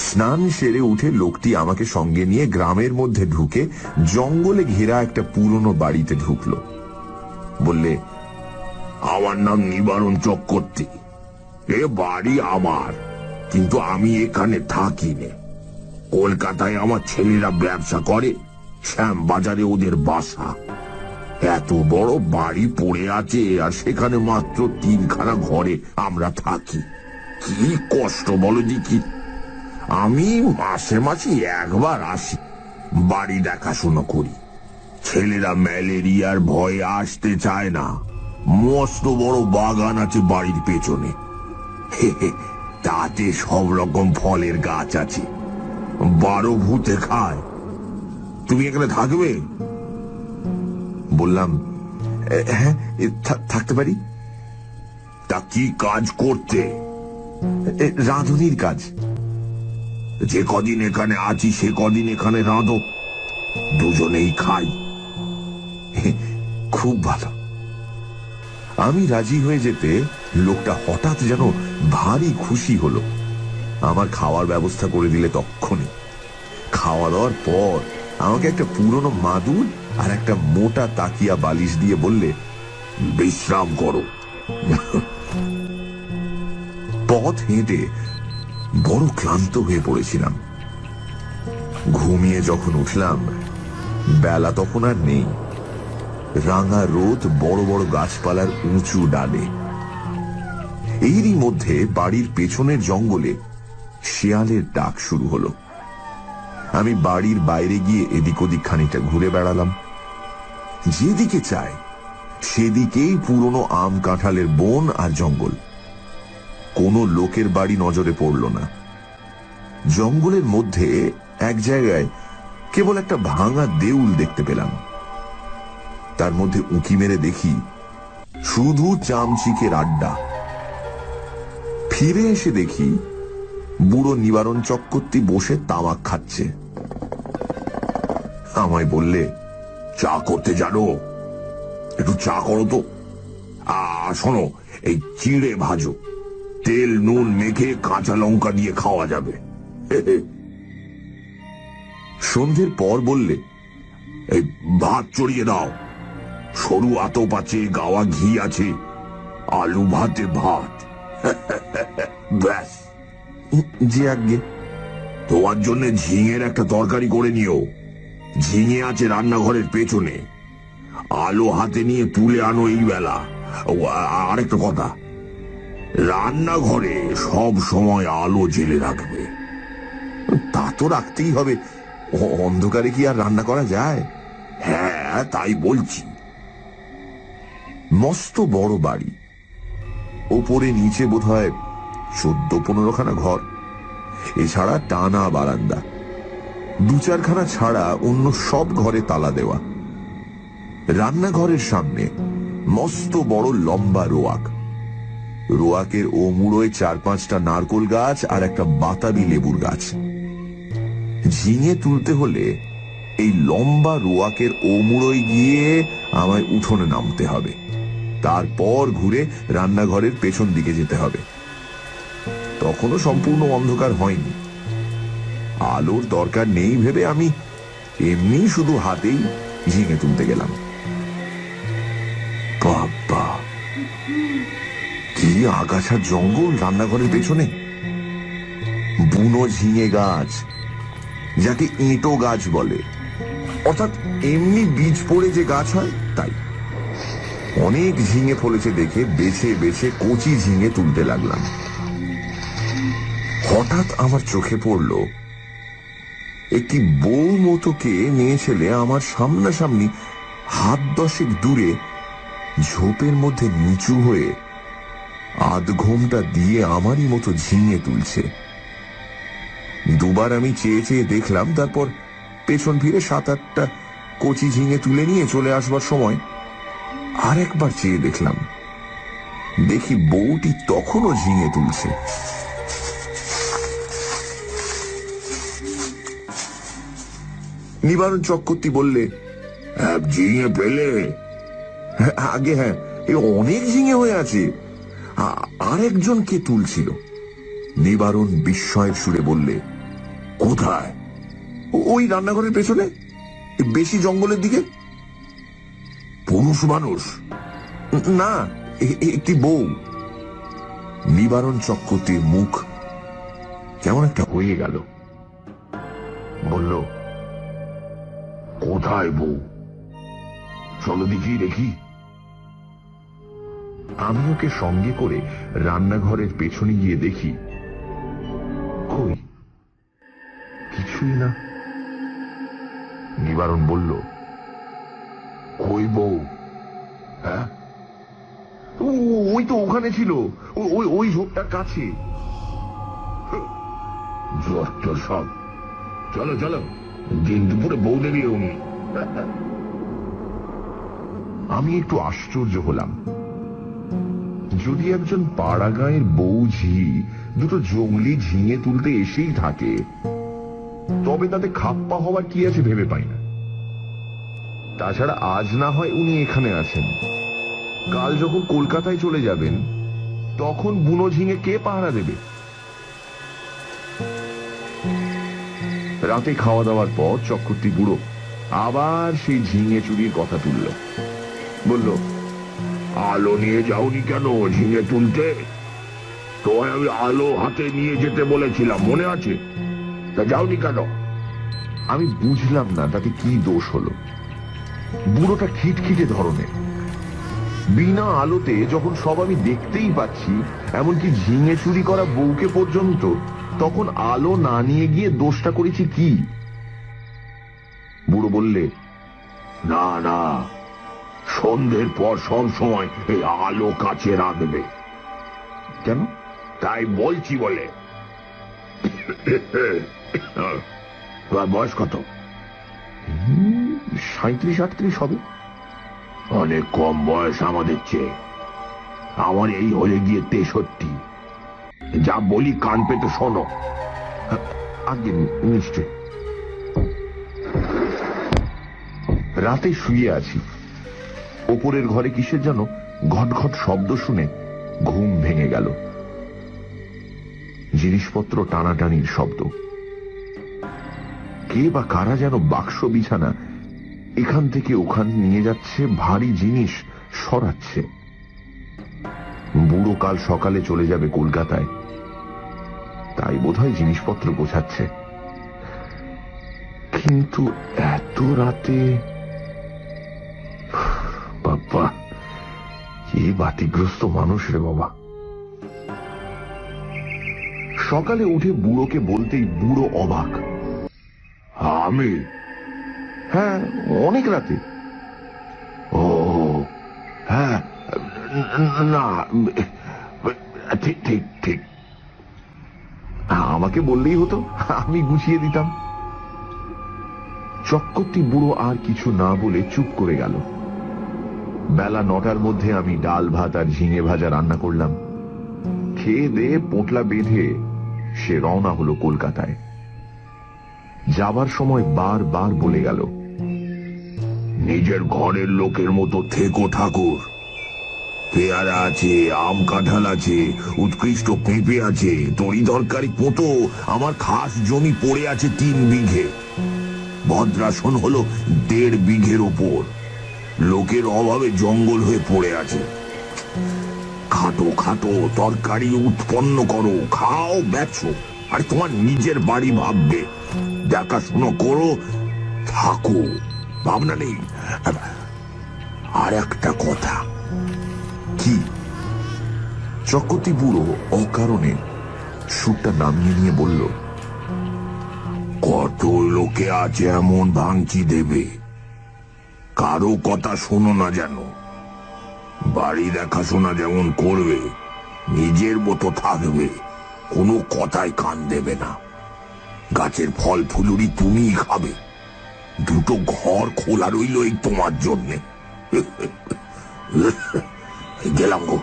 স্নান সেরে উঠে লোকটি আমাকে সঙ্গে নিয়ে গ্রামের মধ্যে ঢুকে জঙ্গলে ঘেরা একটা পুরনো বাড়িতে ঢুকলো। বললে, আমার নাম নিবারণ চক্রবর্তী। এ বাড়ি আমার, কিন্তু আমি এখানে থাকি নে। কলকাতায় আমার ছেলেরা ব্যবসা করে, শ্যামবাজারে ওদের বাসা। এত বড় বাড়ি পড়ে আছে, আর সেখানে মাত্র 3খানা ঘরে আমরা থাকি। কি কষ্ট বলো দেখি। আমি মাসে মাসে একবার আসি, বাড়ি দেখাশোনা করি। ছেলেরা ম্যালেরিয়ার ভয়ে আসতে চায় না। মস্ত বড় বাগান আছে বাড়ির পেছনে, তাতে সব রকম ফলের গাছ আছে। 12 ভূতে খায়। তুমি এখানে থাকবে? বললাম, হ্যাঁ, থাকতে পারি। তা কি কাজ করতে? রাঁধুনির কাজ। যে কদিন এখানে আছি সে কদিন এখানে রাঁধো, দুজনেই খাই। খুব ভালো। আমি রাজি হয়ে যেতে লোকটা হঠাৎ যেন ভারী খুশি হলো। আমার খাওয়ার ব্যবস্থা করে দিলে তক্ষণি। খাওয়া দাওয়ার পর আমাকে একটা পুরনো মাদুর আর একটা মোটা তাকিয়া বালিশ দিয়ে বললে, বিশ্রাম করো। পথ হেঁটে বড় ক্লান্ত হয়ে পড়েছিলাম। ঘুমিয়ে যখন উঠলাম, বেলা তখন আর নেই। রাঙা রোদ বড় বড় গাছপালার উঁচু ডালে। এরই মধ্যে বাড়ির পেছনের জঙ্গলে শেয়ালের ডাক শুরু হলো। আমি বাড়ির বাইরে গিয়ে এদিক ওদিক খানিকটা ঘুরে বেড়ালাম। যেদিকে চাই সেদিকেই পুরনো আম কাঁঠালের বন আর জঙ্গল। কোনো লোকের বাড়ি নজরে পড়ল না। জঙ্গলের মধ্যে এক জায়গায় কেবল একটা ভাঙা দেউল দেখতে পেলাম। তার মধ্যে উঁকি মেরে দেখি শুধু চামচিকের আড্ডা। ফিরে এসে দেখি বুড়ো নিবারণ চক্রবর্তী বসে তামাক খাচ্ছে। আমায় বললে, চা করতে জানো? একটু চা করো তো। শোনো, এই চিড়ে ভাজো, তেল নুন মেখে কাঁচা লঙ্কা দিয়ে খাওয়া যাবে। সন্ধ্যের পর বললে, এই ভাত চড়িয়ে দাও, সরু আতপ আছে, গাওয়া ঘি আছে, আলু ভাতে ভাত। ব্যাস। যে আজ্ঞে। তোমার জন্য ঝিঙের একটা তরকারি করে নিও। ঝিঙে আছে রান্নাঘরের পেছনে। আলো হাতে নিয়ে তুলে আনো এই বেলা। আরেকটা কথা, রান্নাঘরে সব সময় আলো জেলে রাখবে। তা তো রাখতেই হবে, অন্ধকারে কি আর রান্না করা যায়? হ্যাঁ, তাই বলছি। মস্ত বড় বাড়ি, ওপরে নিচে বোধহয় 14-15 খানা ঘর, এছাড়া টানা বারান্দা। 2-4 খানা ছাড়া অন্য সব ঘরে তালা দেওয়া। রান্নাঘরের সামনে মস্ত বড় লম্বা রোয়াক। রোয়াকের ও মুড়োয় 4-5টা নারকোল গাছ আর একটা বাতাবি লেবুর গাছ। ঝিঙে তুলতে হলে এই লম্বা রোয়াকের ও মুড়োয় গিয়ে আমায় উঠোনে নামতে হবে, তারপর ঘুরে রান্নাঘরের পেছন দিকে যেতে হবে। তখনও সম্পূর্ণ অন্ধকার হয়নি। আলোর দরকার নেই ভেবে আমি এমনি শুধু হাতেই ঝিঙে তুলতে গেলাম। বাবা, কি আগাছার জঙ্গল রান্নাঘরের পেছনে! বুনো ঝিঙে গাছ, যাকে ইঁটো গাছ বলে, অর্থাৎ এমনি বীজ পড়ে যে গাছ হয় তাই। অনেক ঝিঙে ফলেছে দেখে বেছে বেছে কচি ঝিঙে তুলতে লাগলাম। হঠাৎ আমার চোখে পড়ল একটি বউ মতো কে মেয়ে ছেলে আমার সামনাসামনি হাত 10 দূরে ঝোপের মধ্যে নিচু হয়ে আধ ঘোমটা দিয়ে আমারই মতো ঝিঙে তুলছে। দুবার আমি চেয়ে চেয়ে দেখলাম, তারপর পেছন ফিরে 7-8টা কচি ঝিঙে তুলে নিয়ে চলে আসবার সময় আরেকবার চেয়ে দেখলাম। দেখি বউটি তখনও ঝিঙে তুলছে। নিবারণ চক্রবর্তী বললে, ঝিঙে পেলে? আগে হ্যাঁ, অনেক ঝিঙে হয়ে আছে। আরেকজন কে তুলছিল? নিবারণ বিস্ময়ের সুরে বললে, কোথায়? ওই রান্নাঘরের পেছনে, বেশি জঙ্গলের দিকে। পুরুষ মানুষ? না, একটি বউ। নিবারণ চক্রবর্তীর মুখ কেমন একটা হয়ে গেল। বলল, কোথায় বউ? চলো দেখি দেখি। আমি ওকে সঙ্গে করে রান্নাঘরের পেছনে গিয়ে দেখি, কই কিছুই না। নিবারণ বলল, কই বউ? হ্যাঁ, ওই তো ওখানে ছিল, ওই ঝোপটার কাছে। যত সব। চলো চলো, দিন দুপুরে বউ দেবী উনি। আমি একটু আশ্চর্য হলাম। যদি একজন পাড়া গাঁয়ের বউ ঝি দুটো জঙ্গলি ঝিঙে তুলতে এসেই থাকে, তবে তাতে খাপ্পা হওয়ার কি আছে ভেবে পাই না। তাছাড়া আজ না হয় উনি এখানে আছেন, কাল যখন কলকাতায় চলে যাবেন তখন বুনো ঝিঙে কে পাহারা দেবে? রাতে খাওয়া দাওয়ার পর চক্রবর্তী বুড়ো আবার সেই ঝিঙে চুরির কথা তুলল। বলল, আলো নিয়ে যাওনি কেন ঝিঙে তুলতে? তোমায় আমি আলো হাতে নিয়ে যেতে বলেছিলাম, মনে আছে? তা যাওনি কেন? আমি বুঝলাম না তাতে কি দোষ হলো। বুড়োটা খিটখিটে ধরনের। বিনা আলোতে যখন সব আমি দেখতেই পাচ্ছি, এমনকি ঝিঙে চুরি করা বউকে পর্যন্ত, তখন আলো না নিয়ে গিয়ে দোষটা করেছি কি? বুড়ো বললে, না না, সন্ধ্যের পর সব সময় এই আলো কাছে রাখবে। কেন? তাই বলছি বলে। তোমার বয়স কত? 37-38 হবে। অনেক কম বয়স আমাদের চেয়ে। আমার এই হলে গিয়ে 63। যা বলি কান পেতে শোনো। আগে নিশ্চয়। রাতে শুয়ে আছি, ওপরের ঘরে কিসের যেন ঘটঘট শব্দ শুনে ঘুম ভেঙে গেল। জিনিসপত্র টানাটানির শব্দ। কে বা কারা যেন বাক্স বিছানা এখান থেকে ওখান নিয়ে যাচ্ছে, ভারী জিনিস সরাচ্ছে। বুড়ো কাল সকালে চলে যাবে কলকাতায়, তাই বোধহয় জিনিসপত্র গোছাচ্ছে। কিন্তু এত রাতে, বাবা, কি বাতিগ্রস্ত মানুষ রে বাবা। সকালে উঠে বুড়োকে বলতেই বুড়ো অবাক। আমি? হ্যাঁ, অনেক রাতে। ও হ্যাঁ, না, ঠিক ঠিক ঠিক। আমাকে বললেই হতো, আমি গুছিয়ে দিতাম। চক্রবর্তী বুড়ো আর কিছু না বলে চুপ করে গেল। বেলা 9টার মধ্যে আমি ডাল ভাত আর ঝিঙে ভাজা রান্না করলাম। খেয়ে দিয়ে পোটলা বেঁধে সে রওনা হলো কলকাতায়। যাবার সময় বারবার বলে গেল, নিজের ঘরের লোকের মতো থেকো ঠাকুর। পেয়ারা আছে, আম কাঁঠাল আছে, উৎকৃষ্ট পেঁপে আছে, তরি তরকারি পোতো আমার খাস জমি পড়ে আছে 3 বিঘে। ভদ্রাসন হলো 1.5 বিঘের ওপর। লোকের অভাবে জঙ্গল হয়ে পড়ে আছে। খাটো খাটো তরকারি উৎপন্ন করো, খাও, বেচো, আর তোমার নিজের বাড়ি ভাববে। দেখাশুনো করো, থাকো, ভাবনা নেই। আর একটা কথা। কি? চক্রবর্তী বুড়ো অকারণে সুরটা নামিয়ে নিয়ে বলল, কত লোকে আছে এমন ভাঙচি দেবে, কারো কথা শোনো না যেন। বাড়ি দেখাশোনা যেমন করবে, নিজের মতো থাকবে, কোনো কথায় কান দেবে না। গাছের ফল ফুলুরি তুমিই খাবে। 2টো ঘর খোলা রইল এই তোমার জন্যে। গেলাম গো।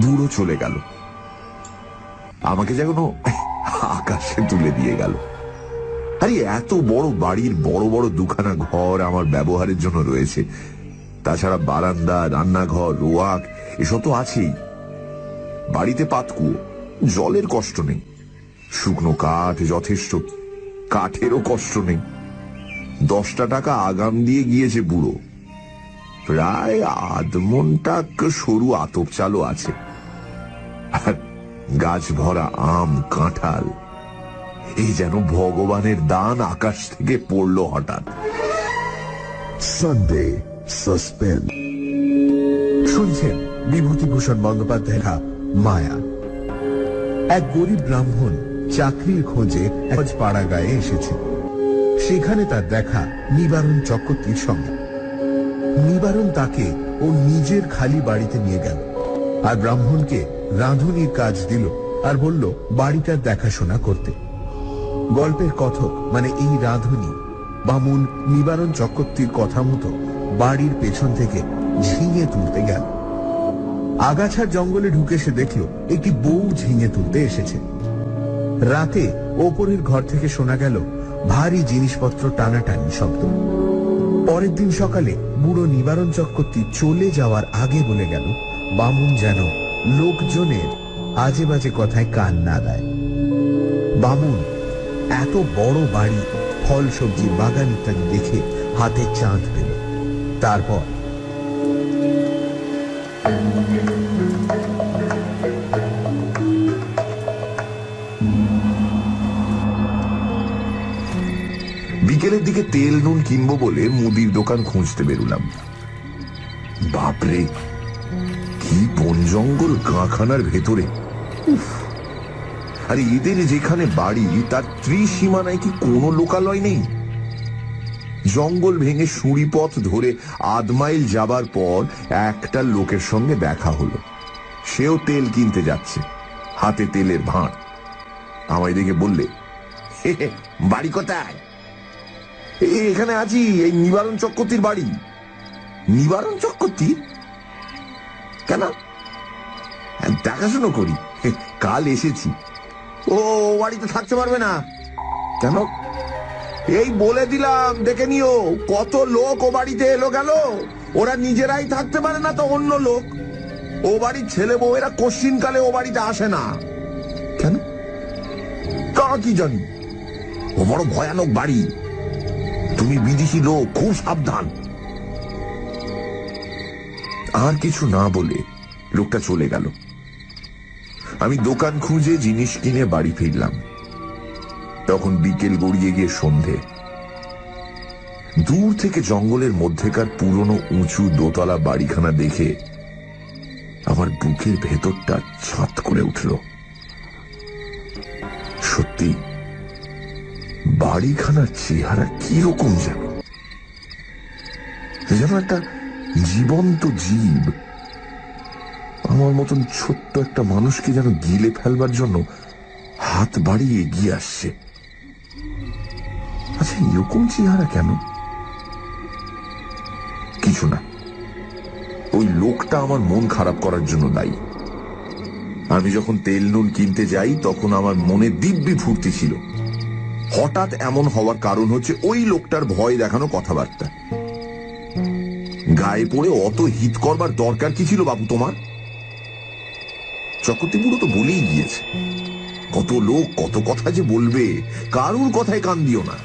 বুড়ো চলে গেল। আমাকে যেন আকাশে তুলে দিয়ে গেল। আরে, এত বড় বাড়ির বড় বড় 2খানা ঘর আমার ব্যবহারের জন্য রয়েছে। তাছাড়া বারান্দা, রান্নাঘর, রোয়াক এসব তো আছেই। বাড়িতে পাতকুয়ো, জলের কষ্ট নেই। শুকনো কাঠ যথেষ্ট, কাঠেরও কষ্ট নেই। 10টা টাকা আগাম দিয়ে গিয়েছে বুড়ো। প্রায় আধমনটাক সরু আতপ চালও আছে, আর গাছ ভরা আম কাঁঠাল। এই যেন ভগবানের দান আকাশ থেকে পড়ল হঠাৎ। সানডে সাসপেন্স শুনছেন বিভূতিভূষণ বন্দ্যোপাধ্যায় লেখা মায়া। এক গরিব ব্রাহ্মণ চাকরির খোঁজে এক পাড়া গায়ে এসেছে। সেখানে তার দেখা নিবারণ চক্রবর্তীর সঙ্গে। নিবারণ তাকে ও নিজের খালি বাড়িতে নিয়ে গেল, আর ব্রাহ্মণকে রাঁধুনির কাজ দিল, আর বলল বাড়িটার দেখাশোনা করতে। গল্পের কথক মানে এই রাঁধুনি বামুন নিবারণ চক্রবর্তীর কথা মতো বাড়ির পেছন থেকে ঝিঙে তুলতে গেল। আগাছার জঙ্গলে ঢুকে সে দেখল একটি বউ ঝিঙে তুলতে এসেছে। রাতে ওপরের ঘর থেকে শোনা গেল ভারী জিনিসপত্র টানাটানি শব্দ। পরের দিন সকালে বুড়ো নিবারণ চক্রবর্তী চলে যাওয়ার আগে বলে গেল বামুন যেন লোকজনের আজে বাজে কথায় কান না দেয়। বামুন এত বড় বাড়ি, ফল সবজির বাগান ইত্যাদি দেখে হাতে চাঁদ পেল। তারপর বিকেলের দিকে তেল নুন কিনবো বলে মুদির দোকান খুঁজতে বেরুলাম। বাপরে, কি বন জঙ্গল গাঁখানার ভেতরে! আর এদের যেখানে বাড়ি তার ত্রিসীমানায় কি কোনো লোকালয় নেই? জঙ্গল ভেঙে সুড়ি পথ ধরে 1/2 মাইল যাবার পর একটা লোকের সঙ্গে দেখা হলো। সেও তেল কিনতে যাচ্ছে, হাতে তেলের ভাঁড়। আমায় দেখে বললে, বাড়ি কোথায়? এখানে আছি, এই নিবারণ চক্রবর্তীর বাড়ি। নিবারণ চক্রবর্তী? কেন? দেখাশুনো করি, কাল এসেছি। ও বাড়িতে থাকতে পারবে না কেন? এই বলে দিলাম, দেখে নিও। কত লোক ও বাড়িতে এলো গেল, ওরা নিজেরাই থাকতে পারে না তো অন্য লোক। ও বাড়ির ছেলে বউয়েরা কোশ্চিনকালে ও বাড়িতে আসে না। কেন? তা কি জানি। ও বড় ভয়ানক বাড়ি, তুমি বিদেশি লোক, খুব সাবধান। আর কিছু না বলে লোকটা চলে গেল। আমি দোকান খুঁজে জিনিস কিনে বাড়ি ফিরলাম। তখন বিকেল গড়িয়ে গিয়ে সন্ধে। দূর থেকে জঙ্গলের মধ্যেকার পুরনো উঁচু দোতলা বাড়িখানা দেখে আমার বুকের ভেতরটা ছাত করে উঠল। সত্যি, বাড়িখানার চেহারা কিরকম যেন একটা জীবন্ত জীব আমার মতন ছোট্ট একটা মানুষকে যেন গিলে ফেলবার জন্য হাত বাড়িয়ে এগিয়ে আসছে। আচ্ছা, এরকম চেহারা কেন? কিছু না, ওই লোকটা আমার মন খারাপ করার জন্য দায়ী। আমি যখন তেল নুন কিনতে যাই তখন আমার মনে দিব্যি ফুর্তি ছিল। হঠাৎ এমন হওয়ার কারণ হচ্ছে ওই লোকটার ভয় দেখানো কথাবার্তা। গায়ে পড়ে অত হিত করবার দরকার কি ছিল বাবু তোমার? চক্রবর্তী বুড়ো তো বলেই গিয়েছে, কত লোক কত কথা যে বলবে, কারুর কথায় কান দিও না।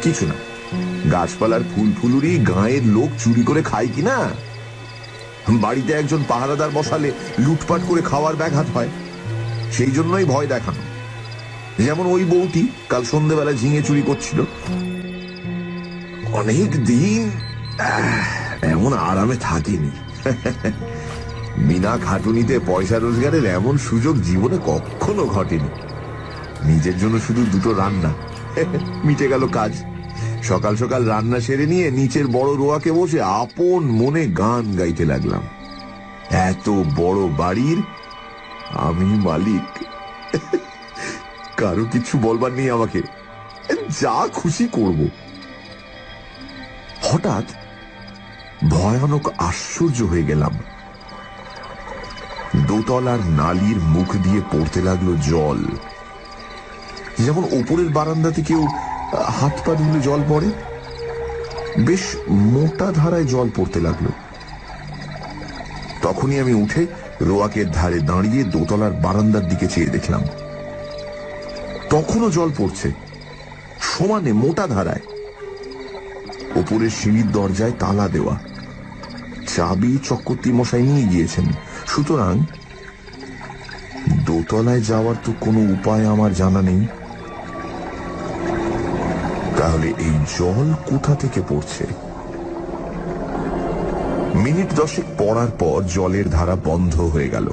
কিছু না, গাছপালার ফুল ফুলুরি গাঁয়ের লোক চুরি করে খায় কিনা? বাড়িতে একজন পাহারাদার বসালে লুটপাট করে খাওয়ার ব্যাঘাত হয়, সেই জন্যই ভয় দেখানো। যেমন ওই বউটি কাল সন্ধ্যেবেলা ঝিঙে চুরি করছিল। অনেক দিন এমন আরামে থাকিনি। বিনা খাটুনিতে পয়সা রোজগারের এমন সুযোগ জীবনে কখনো ঘটেনি। নিজের জন্য শুধু 2টো রান্না, মিটে গেল কাজ। সকাল সকাল রান্না সেরে নিয়ে নিচের বড় রোয়াকে বসে আপন মনে গান গাইতে লাগলাম। এত বড় বাড়ির আমি মালিক, কারো কিছু বলবার নেই আমাকে, যা খুশি করব। হঠাৎ ভয়ানক আশ্চর্য হয়ে গেলাম। দোতলার নালির মুখ দিয়ে পড়তে লাগলো জল, যেমন ওপরের বারান্দাতে কেউ হাত পা ধুলে জল পড়ে। বেশ মোটা ধারায় জল পড়তে লাগলো। তখনই আমি উঠে রোয়াকের ধারে দাঁড়িয়ে দোতলার বারান্দার দিকে চেয়ে দেখলাম তখনও জল পড়ছে, সমানে মোটা ধারায়। ওপরের সিঁড়ির দরজায় তালা দেওয়া, চাবি চক্রবর্তী মশাই নিয়ে গিয়েছেন, সুতরাং দোতলায় যাওয়ার তো কোনো উপায় আমার জানা নেই। তাহলে এই জল কোথা থেকে পড়ছে? মিনিট 10 পড়ার পর জলের ধারা বন্ধ হয়ে গেল।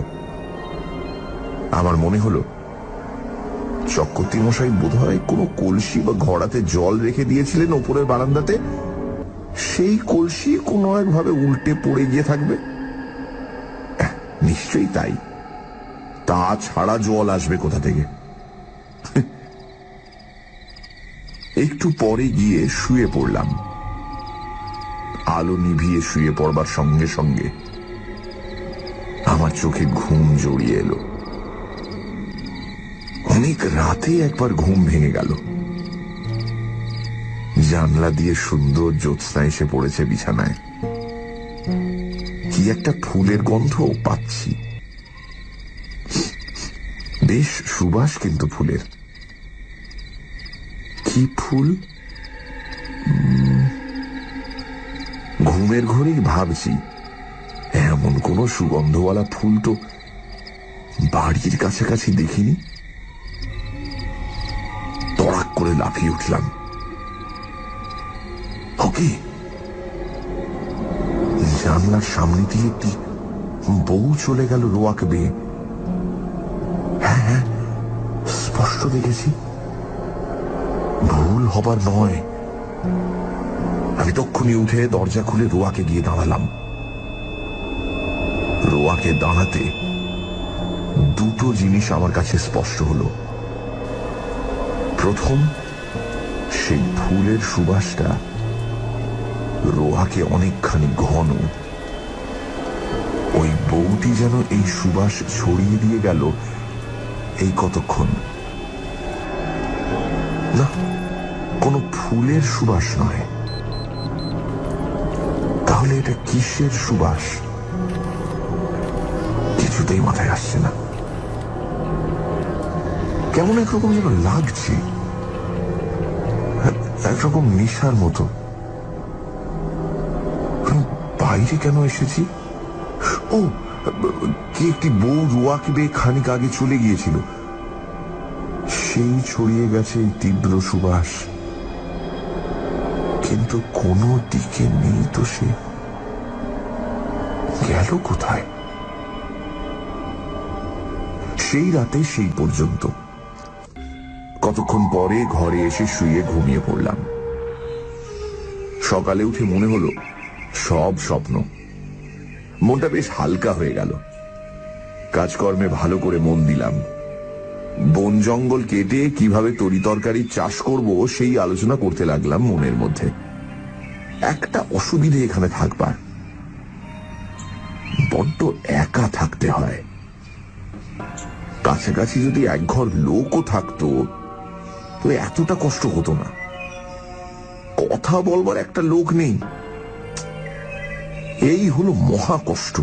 আমার মনে হলো চক্রবর্তী মশাই বোধহয় কোনো কলসি বা ঘড়াতে জল রেখে দিয়েছিলেন ওপরের বারান্দাতে, সেই কলসি কোনো একভাবে উল্টে পড়ে গিয়ে থাকবে। নিশ্চয়ই তাই, তাছাড়া জল আসবে কোথা থেকে? একটু পরে গিয়ে শুয়ে পড়লাম। আলো নিভিয়ে শুয়ে পড়বার সঙ্গে সঙ্গে আমার চোখে ঘুম জড়িয়ে এলো। অনেক রাতে একবার ঘুম ভেঙে গেল। জানলা দিয়ে সুন্দর জ্যোৎস্না এসে পড়েছে বিছানায়। কি একটা ফুলের গন্ধ পাচ্ছি, বেশ সুবাস কিন্তু ফুলের। কি ফুল? ঘুমের ঘরেই ভাবছি এমন কোন সুগন্ধওয়ালা ফুল তো বাড়ির কাছাকাছি দেখিনি। তড়াক করে লাফিয়ে উঠলাম। ওকে, জানলার সামনে দিয়ে একটি বউ চলে গেল রোয়াকে বেয়ে। হ্যাঁ, স্পষ্ট দেখেছি, ভুল হবার নয়। আমি তক্ষুনি উঠে দরজা খুলে রোয়াকে গিয়ে দাঁড়ালাম। রোয়াকে দাঁড়াতে দুটো জিনিস আমার কাছে স্পষ্ট হলো। প্রথম, সেই ফুলের সুবাসটা রোয়াকে অনেকখানি ঘন। ওই বউটি যেন এই সুবাস ছড়িয়ে দিয়ে গেল এই কতক্ষণ। না, কোনো ফুলের সুবাস নয়। তাহলে এটা কিসের সুবাস? কিছুতেই মাথায় আসছে না। কেমন একরকম যেন লাগছে, একরকম নেশার মতো। বাইরে কেন এসেছি? ও, কি একটি বউ রোয়াকে বেয়ে খানিক আগে চলে গিয়েছিল, সেই ছড়িয়ে গেছে এই তীব্র সুবাস। কিন্তু কোনো দিকে নেই তো সে। গেল কোথায়? সেই রাতে সেই পর্যন্ত। কতক্ষণ পরে ঘরে এসে শুয়ে ঘুমিয়ে পড়লাম। সকালে উঠে মনে হলো সব স্বপ্ন। মনটা বেশ হালকা হয়ে গেল। কাজকর্মে ভালো করে মন দিলাম। বন জঙ্গল কেটে কিভাবে তরিতরকারি চাষ করব সেই আলোচনা করতে লাগলাম মনের মধ্যে। একটা অসুবিধে এখানে থাকবার, বড্ড একা থাকতে হয়। কাছাকাছি যদি একঘর লোকও থাকতো তো এতটা কষ্ট হতো না। কথা বলবার একটা লোক নেই, এই হলো মহা কষ্ট।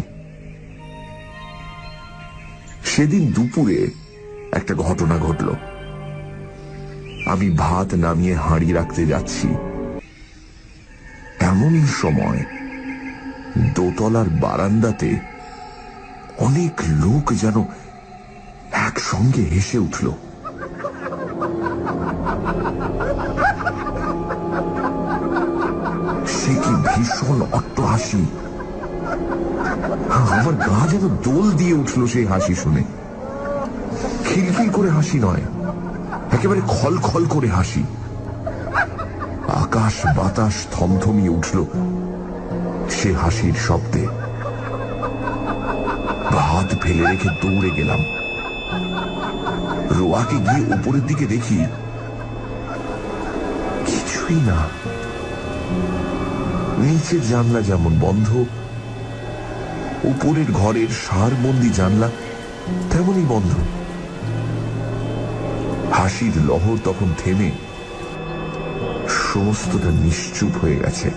সেদিন দুপুরে একটা ঘটনা ঘটল। আমি ভাত নামিয়ে হাঁড়ি রাখতে যাচ্ছি, এমন সময় দোতলার বারান্দাতে অনেক লোক যেন একসঙ্গে হেসে উঠল। সে কি ভীষণ অট্টহাসি! আমার গা যেন দোল দিয়ে উঠল সেই হাসি শুনে। খিলখিল করে হাসি নয়, একেবারে খলখল করে হাসি। আকাশ বাতাস থমথমিয়ে উঠল সে হাসির শব্দে। ভাত ফেলে রেখে দৌড়ে গেলাম। রোয়াকে গিয়ে উপরের দিকে দেখি কিছুই না। নিচের জানলা যেমন বন্ধ, উপরের ঘরের সারবন্দি জানলা তেমনই বন্ধ। হাসির লহর তখন থেমে সমস্তটা নিশ্চুপ হয়ে গেছে।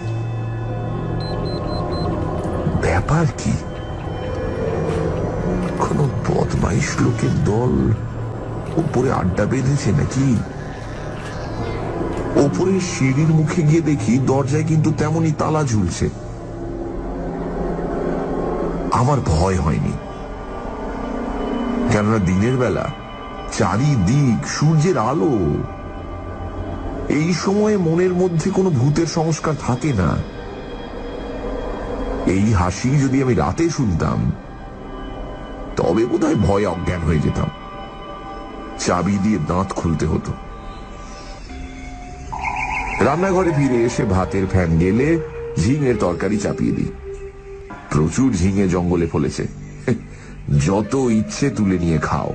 ব্যাপার কি? কোন বদমাইশ লোকের দল উপরে আড্ডা বেঁধেছে নাকি? ওপরে সিঁড়ির মুখে গিয়ে দেখি দরজায় কিন্তু তেমনই তালা ঝুলছে। আমার ভয় হয়নি, কেননা দিনের বেলা চারিদিক সূর্যের আলো। এই সময়ে মনের মধ্যে কোনো ভূতের সংস্কার থাকে না। এই হাসি যদি আমি রাতে শুনতাম তবে বোধহয় ভয় অজ্ঞান হয়ে যেতাম, চাবি দিয়ে দাঁত খুলতে হতো। রান্নাঘরে ফিরে এসে ভাতের ফ্যান গেলে ঝিঙের তরকারি চাপিয়ে দিই। প্রচুর ঝিঙে জঙ্গলে ফলেছে, যত ইচ্ছে তুলে নিয়ে খাও।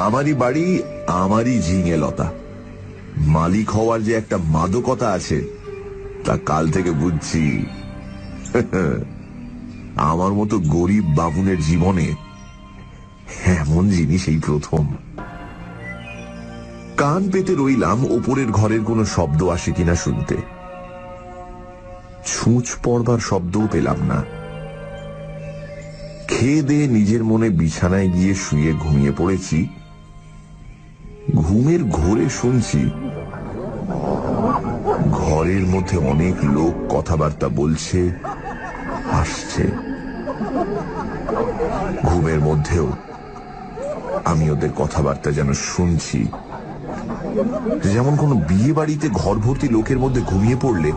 আমারই বাড়ি, আমারই ঝিঙে লতা। মালিক হওয়ার যে একটা মাদকতা আছে তা কাল থেকে বুঝছি। আমার মতো গরিব বাবুনের জীবনে এমন জিনিস এই প্রথম। কান পেতে রইলাম ওপরের ঘরের কোনো শব্দ আসে কিনা শুনতে। ছুঁচ পড়বার শব্দও পেলাম না। খেয়ে দিয়ে নিজের মনে বিছানায় গিয়ে শুয়ে ঘুমিয়ে পড়েছি। ঘুমের ঘোরে শুনছি ঘরের মধ্যে অনেক লোক কথাবার্তা বলছে, হাসছে। ঘুমের মধ্যেও আমি ওদের কথাবার্তা যেন শুনছি। যেমন কোন বিয়ে বাড়িতে ঘর ভর্তি লোকের মধ্যে ঘুমিয়ে পড়লে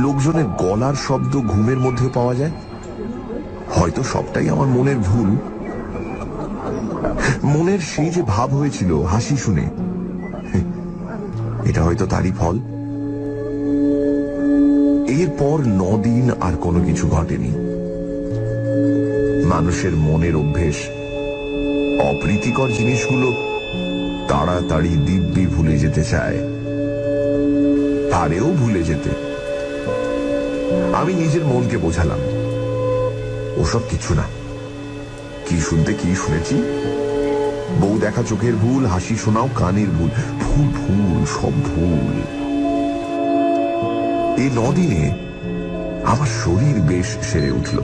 লোকজনের গলার শব্দ ঘুমের মধ্যে পাওয়া যায়। হয়তো সবটাই আমার মনের ভুল। মনের সেই যে ভাব হয়েছিল হাসি শুনে, এটা হয়তো তারই ফল। এরপর 9 দিন আর কোনো কিছু ঘটেনি। মানুষের মনের অভ্যেস অপ্রীতিকর জিনিসগুলো তাড়াতাড়ি দিব্যি ভুলে যেতে চায়, পারেও ভুলে যেতে। আমি নিজের মনকে বোঝালাম ওসব কিছু না। কি শুনতে কি শুনেছি, বউ দেখা চোখের ভুল, হাসি শোনাও কানের ভুল, ভুল ভুল সব ভুল। এই 9 দিনে আমার শরীর বেশ সেরে উঠল।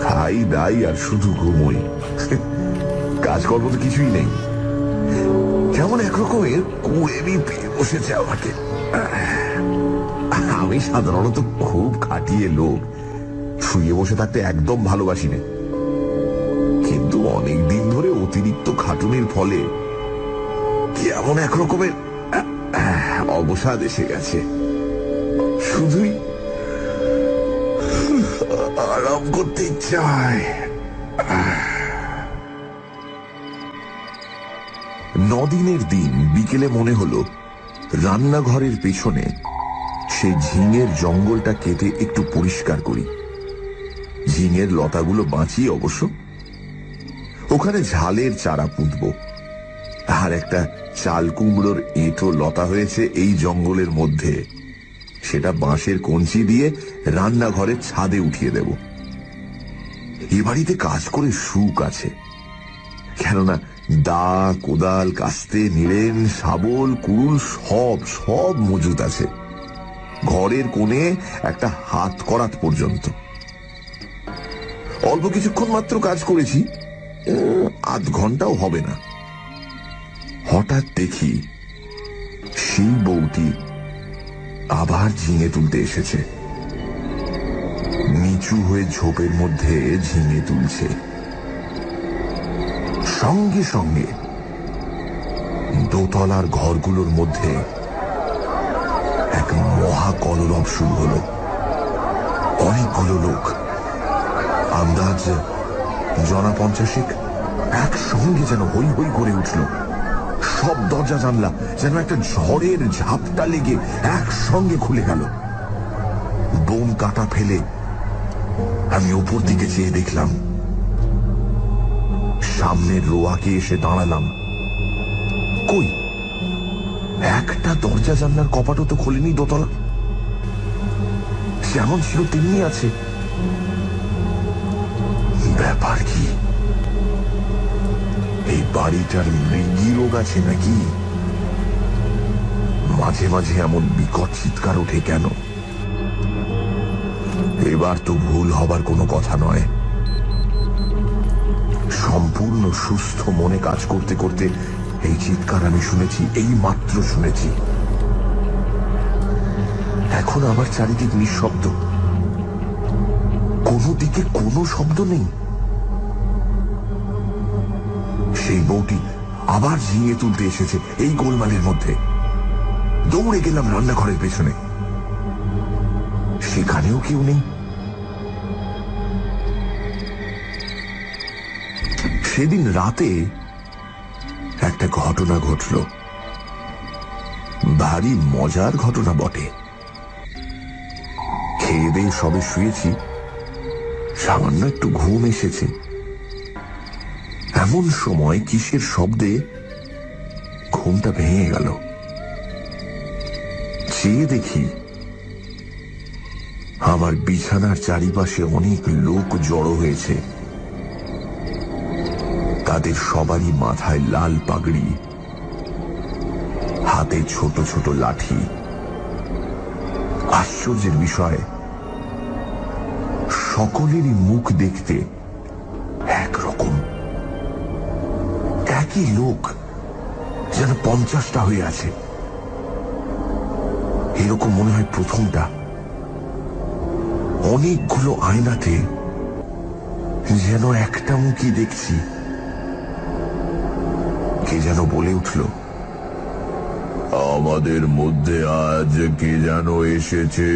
খাই দাই আর শুধু ঘুমোই, কাজকর্ম তো কিছুই নেই। কেমন একরকমের কুড়েমি পেয়ে বসেছে আমাকে। আমি সাধারণত খুব খাটিয়ে লোক, শুয়ে বসে থাকতে একদম ভালোবাসি না। কিন্তু অনেক দিন ধরে অতিরিক্ত খাটুনির ফলে কেমন একরকমের অবসাদ এসে গেছে। শুধুই আরাম করতে চায়। 9 দিনের দিন বিকেলে মনে হলো রান্নাঘরের পেছনে সেই ঝিঙের জঙ্গলটা কেটে একটু পরিষ্কার করি। ঝিঙের লতাগুলো বাঁচিয়ে অবশ্য। ওখানে ঝালের চারা পুঁতব। আর একটা চাল কুমড়োর এঁটো লতা হয়েছে এই জঙ্গলের মধ্যে, সেটা বাঁশের কঞ্চি দিয়ে রান্নাঘরের ছাদে উঠিয়ে দেব। এ বাড়িতে কাজ করে সুখ আছে, কেননা দা, কোদাল, কাস্তে, নিড়েন, শাবল, কুড়ুল সব সব মজুদ আছে। ঘরের কোণে একটা হাত করাত পর্যন্ত। অল্প কিছুক্ষণ মাত্র কাজ করেছি, আধ ঘন্টাও হবে না। হঠাৎ দেখি সেই বউটি আবার ঝিঙে তুলতে এসেছে। নিচু হয়ে ঝোপের মধ্যে ঝিঙে তুলছে। সঙ্গে সঙ্গে দোতলার ঘরগুলোর মধ্যে এক মহা কলরব শুরু হলো। অনেকগুলো লোক, আন্দাজ 50 একসঙ্গে যেন হই হই করে উঠল। সব দরজা জানলা যেন একটা ঝড়ের ঝাপটা লেগে একসঙ্গে খুলে গেল। বোম কাটা ফেলে আমি উপর দিকে চেয়ে দেখলাম। সামনের রোয়াকে এসে দাঁড়ালাম। কই, একটা দরজা জানলার কপাটও তো খোলেনি দোতলা। যেমন ছিল তেমনি আছে। ব্যাপার কি? এই বাড়িটার মৃগী রোগ আছে নাকি? মাঝে মাঝে এমন বিকট চিৎকার ওঠে কেন? এবার তো ভুল হবার কোনো কথা নয়। সম্পূর্ণ সুস্থ মনে কাজ করতে করতে এই চিৎকার আমি শুনেছি, এই মাত্র শুনেছি। এখন আমার চারিদিক নিঃশব্দ, কোনো দিকে কোনো শব্দ নেই। সেই বউটি আবার ঝিঙে তুলতে এসেছে এই গোলমালের মধ্যে। দৌড়ে গেলাম রান্নাঘরের পেছনে, সেখানেও কেউ নেই। সেদিন রাতে একটা ঘটনা ঘটল, ভারী মজার ঘটনা বটে। খেয়ে দিয়ে সবে শুয়েছি, সামান্য একটু ঘুম এসেছে। এমন সময় কিসের শব্দে ঘুমটা ভেঙে গেল। চেয়ে দেখি আমার বিছানার চারিপাশে অনেক লোক জড়ো হয়েছে। তাদের সবারই মাথায় লাল পাগড়ি, হাতে ছোট ছোট লাঠি। আশ্চর্যের বিষয়, সকলেরই মুখ দেখতে একরকম। একই লোক, যেন 50টা হয়ে আছে। এরকম মনে হয় প্রথমটা। অনেকগুলো আয়নাতে যেন একটা মুখই দেখছি। কে যেন বলে উঠল, আমাদের মধ্যে আজ কে যেন এসেছে।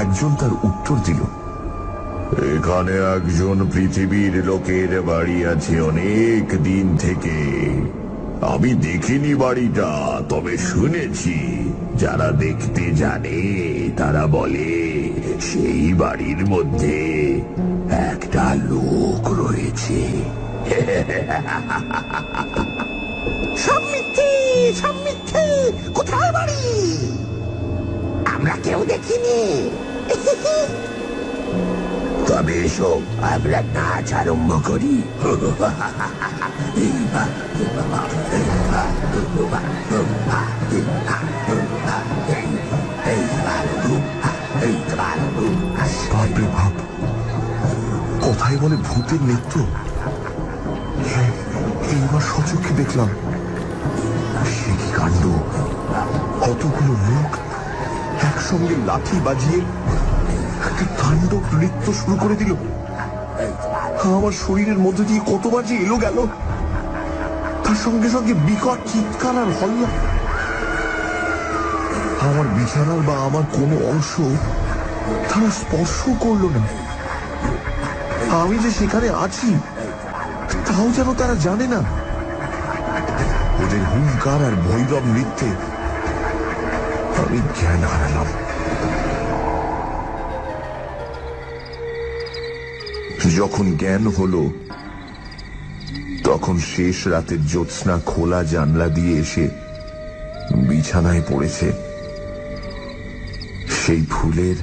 একজন তার উত্তর দিল, এখানে একজন পৃথিবীর লোকের বাড়ি আছে অনেক দিন থেকে। আমি দেখিনি বাড়িটা, তবে শুনেছি যারা দেখতে জানে তারা বলে সেই বাড়ির মধ্যে একটা লোক রয়েছে। সব মিথ্যে, সব মিথ্যে। কোথায় বাড়ি? আমরা কেউ দেখিনি। তবে এসো আমরা নাচ আরম্ভ করি। বাপরে বাপ, কথায় বলে ভূতের নৃত্য। এইবার সচক্ষে দেখলাম, সে কি কাণ্ড! কতগুলো লোক একসঙ্গে লাঠি বাজিয়ে একটা তাণ্ডব নৃত্য শুরু করে দিল। আমার শরীরের মধ্যে দিয়ে কতবার যে এলো গেল, তার সঙ্গে সঙ্গে বিকট চিৎকার আর হল্লা। আমার বিছানার বা আমার কোনো অংশ তারা স্পর্শ করলো না। আমি যে সেখানে আছি তাও যেন তারা জানে না। ওদের হুঙ্কার আর ভৈরব নৃত্যে আমি জ্ঞান হারালাম। যখন জ্ঞান হলো, তখন শেষ রাতের জ্যোৎস্না খোলা জানলা দিয়ে এসে বিছানায় পড়েছে। সেই ফুলের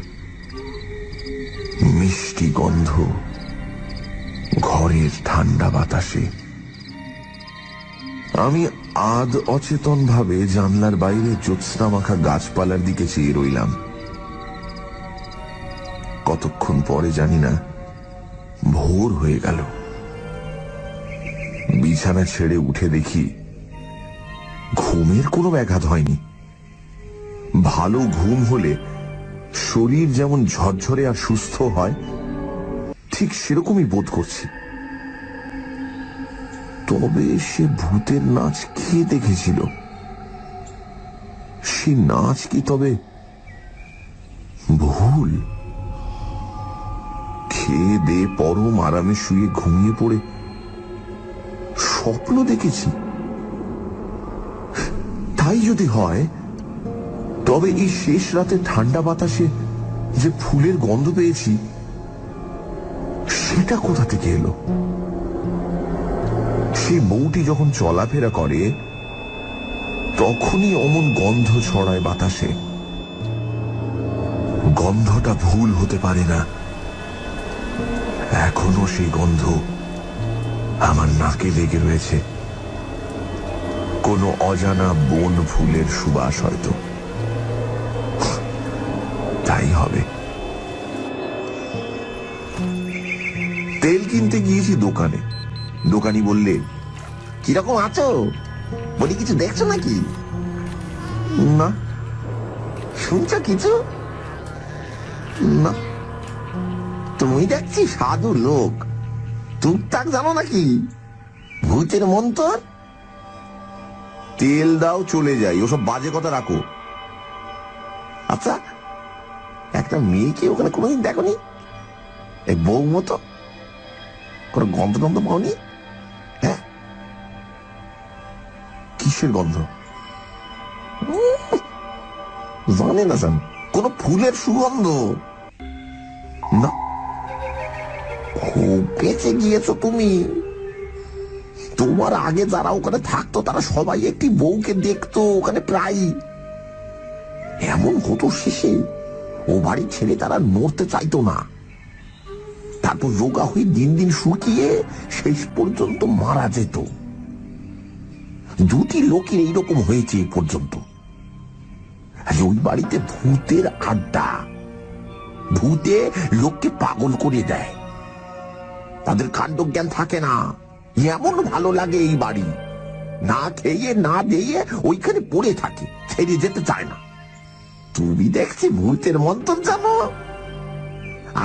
মিষ্টি গন্ধ ঘরের ঠান্ডা বাতাসে। আমি আধ অচেতন ভাবে জানলার বাইরে জ্যোৎস্না মাখা গাছপালার দিকে চেয়ে রইলাম। কতক্ষণ পরে জানি না, ভোর হয়ে গেল। বিছানা ছেড়ে উঠে দেখি ঘুমের কোনো ব্যাঘাত হয়নি। ভালো ঘুম হলে শরীর যেমন ঝরঝরে আর সুস্থ হয়, ঠিক সেরকমই বোধ করছি। তবে সে ভূতের নাচ কে দেখেছিল? সে নাচ কি তবে ভুল? খেয়ে দে পরম আরামে শুয়ে ঘুমিয়ে পড়ে স্বপ্ন দেখেছি? তাই যদি হয়, তবে এই শেষ রাতে ঠান্ডা বাতাসে যে ফুলের গন্ধ পেয়েছি, সেটা কোথা থেকে এলো? সেই বউটি যখন চলাফেরা করে, তখনই অমন গন্ধ ছড়ায় বাতাসে। গন্ধটা ভুল হতে পারে না। এখনো সেই গন্ধ আমার নাকে লেগে রয়েছে। কোনো অজানা বন ফুলের সুবাস হয়তো। তাই হবে। গিয়েছি দোকানে। দোকানি বললে, কিরকম আছো বলি, কিছু দেখছো নাকি? না। শুনছো কিছু? না। তুমি দেখছি সাধু লোক, টুকটাক জানো নাকি ভূতের মন্তর? তেল দাও, চলে যাই, ওসব বাজে কথা রাখো। আচ্ছা, একটা মেয়েকে ওখানে কোনোদিন দেখোনি? এক বউ মতো কোনো গন্ধ টন্ধ পাওনি? হ্যাঁ, কিসের গন্ধ? জানে না জান, কোন ফুলের সুগন্ধ? না। খুব বেঁচে গিয়েছো তুমি। তোমার আগে যারা ওখানে থাকতো তারা সবাই একটি বউকে দেখতো ওখানে প্রায়। এমন হতো শেষে ও বাড়ি ছেড়ে তারা নড়তে চাইতো না। তারপর রোগা হয়ে দিন দিন শুকিয়ে শেষ পর্যন্ত মারা যেত। দুটি লোকের এইরকম হয়েছে এই পর্যন্ত। ওই বাড়িতে ভূতের আড্ডা। ভূতে লোককে পাগল করে দেয়। তাদের কাণ্ডজ্ঞান থাকে না। এমন ভালো লাগে এই বাড়ি, না খেয়ে না দিয়ে ওইখানে পড়ে থাকে, ছেড়ে যেতে চায় না। তুমি দেখছি ভূতের মন্তর জানো।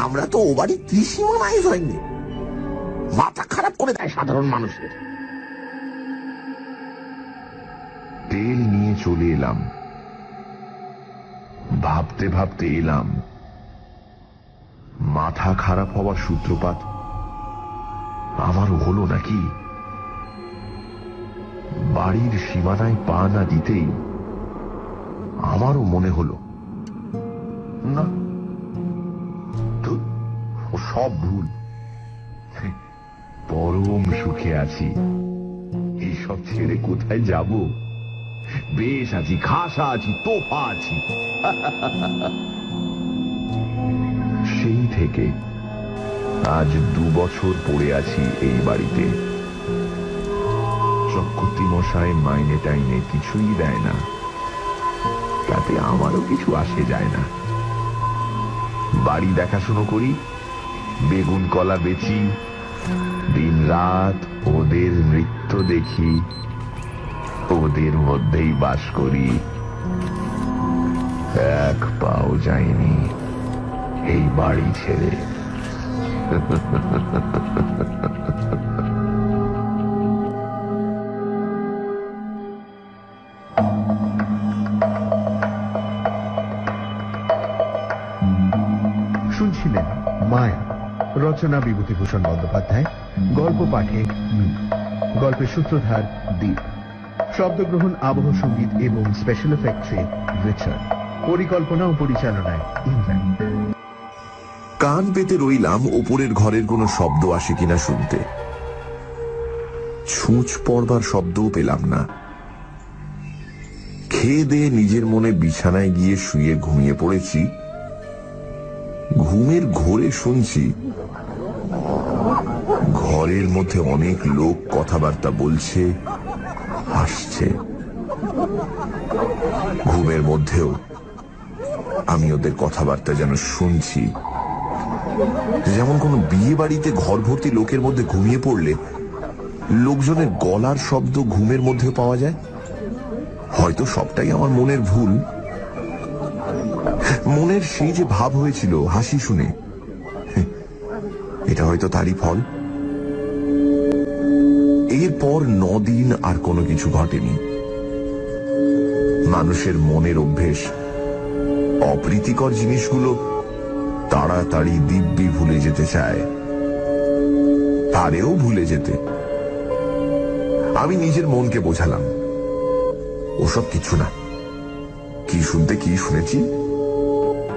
আমরা তো ও বাড়ি ত্রিসীমানায় হয়নি। মাথা খারাপ করে দেয় সাধারণ মানুষের। তেল নিয়ে চলে এলাম। ভাবতে ভাবতে এলাম, মাথা খারাপ হওয়ার সূত্রপাত আমারও হলো নাকি? বাড়ির সীমানায় পা না দিতেই আমারও মনে হলো, না, ধুর, ও সব ভুল। পরম সুখে আছি, এইসব ছেড়ে কোথায় যাব? বেশ আছি, খাসা আছি, তোফা আছি। সেই থেকে আজ 2 বছর পড়ে আছি এই বাড়িতে। চক্রবর্তী মশাই মাইনে টাইনে কিছুই দেয় না, তাতে আমারও কিছু আসে যায় না। বাড়ি দেখাশুনো করি, বেগুন কলা বেচি, দিন রাত ওদের নৃত্য দেখি, ওদের মধ্যেই বাস করি। এক পাও যায়নি এই বাড়ি ছেড়ে। শুনছিলেন মায়া, রচনা বিভূতিভূষণ বন্দ্যোপাধ্যায়, গল্প পাঠে গল্পের সূত্রধার দীপ, শব্দগ্রহণ, আবহ সঙ্গীত এবং স্পেশাল এফেক্টসে রিচার্ড, পরিকল্পনা ও পরিচালনায় ইংল্যান্ড। কান পেতে রইলাম ওপরের ঘরের কোনো শব্দ আসে কিনা শুনতে। ছুঁচ পড়বার শব্দও পেলাম না। খেয়ে দিয়ে নিজের মনে বিছানায় গিয়ে শুয়ে ঘুমিয়ে পড়েছি। ঘুমের ঘোরে শুনছি ঘরের মধ্যে অনেক লোক কথাবার্তা বলছে, হাসছে। ঘুমের মধ্যেও আমি ওদের কথাবার্তা যেন শুনছি। যেমন কোন বিয়ে বাড়িতে ঘর ভর্তি লোকের মধ্যে ঘুমিয়ে পড়লে লোকজনের গলার শব্দ ঘুমের মধ্যে পাওয়া যায়। হয়তো সবটাই আমার মনের ভুল। মনের সেই যে ভাব হয়েছিল হাসি শুনে, এটা হয়তো তারই ফল। এরপর 9 দিন আর কোনো কিছু ঘটেনি। মানুষের মনের অভ্যেস অপ্রীতিকর জিনিসগুলো তাড়াতাড়ি দিব্যি ভুলে যেতে চায়, পারেও ভুলে যেতে। আমি নিজের মনকে বোঝালাম, ওসব কিছু না। কি শুনতে কি শুনেছি?